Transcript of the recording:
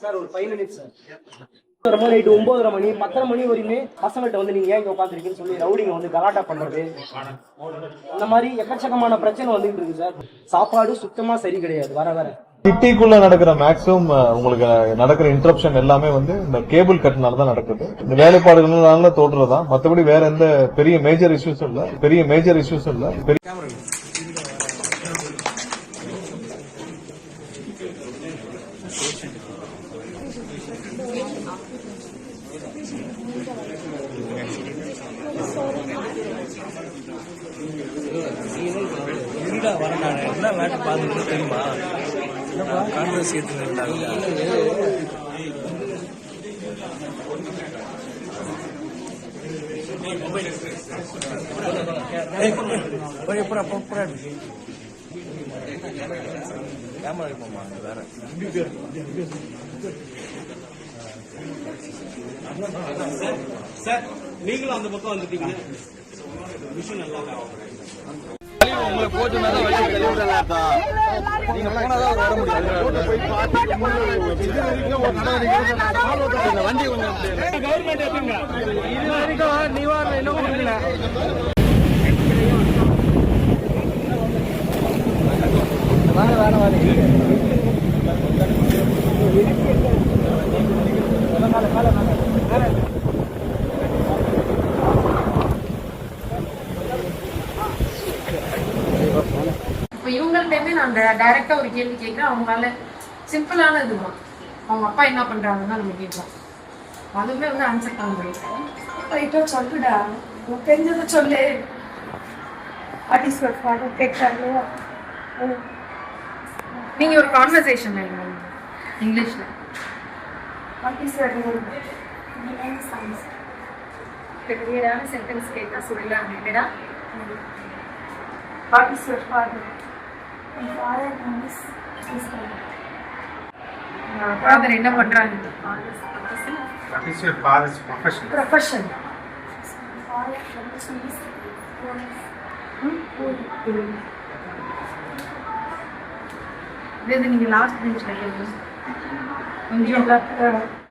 Sir ஒரு 5 minutes sir. Night 9:30 மணி 10:30 மணி வரையுமே பசங்கள்கிட்ட வந்து நீங்க ஏன் இங்க உட்காந்துருக்கீங்கன்னு சொல்லி ரவுடிங்க வந்து கலாட்டா பண்றது, இந்த மாதிரி எக்கச்சக்கமான பிரச்சனை வந்துட்டு இருக்கு சார். சாப்பாடு சுத்தமா சரி கிடையாது. வர சிட்டிக்குள்ள நடக்கிற மேக்ஸிமம் உங்களுக்கு நடக்கிற இன்டரப்ஷன் எல்லாமே வந்து இந்த கேபிள் கட்னால தான் நடக்குது. இந்த வேலைப்பாடுகள்னால தோற்றுறதான், மற்றபடி வேற எந்த பெரிய மேஜர் இஷ்யூஸ் இல்ல. என்ன மேட்ச் பார்த்துட்டு தெரியுமா? காங்கிரஸ் கேமரா போமா வேற சார், நீங்களும் அந்த பக்கம் வந்துட்டீங்க. விஷயம் நல்லா உங்களை போட்டு நீங்க போனாதான் வர முடியும். வண்டி கொஞ்சம் கவர்மெண்ட் எப்படிங்க இது வரைக்கும் நிவாரணம் இன்னும் கொடுக்கல. இப்போ இவங்கள்ட்டயுமே நான் டைரக்டா ஒரு கேள்வி கேட்கிறேன். அவங்களால சிம்பிளான இதுதான், அவங்க அப்பா என்ன பண்றாங்கன்னு நம்ம கேட்கலாம். அதுவுமே வந்து ஆன்சர் பண்ண முடியும். போயிட்டோ சொல்லுடா, உனக்கு தெரிஞ்சதை சொல்லு. கேட்கறாங்க. நீங்க ஒரு கான்வர்சேஷன் இங்கிலீஷ்ல கிளியரான சென்டென்ஸ் கேட்க சொல்லலாம். இல்லைடா What is your father? My father is father என்ன பண்றாங்க? What is your father's profession? profession. இது நீங்க லாஸ்ட் பெஞ்ச்ல கேட்கணும். கொஞ்சம்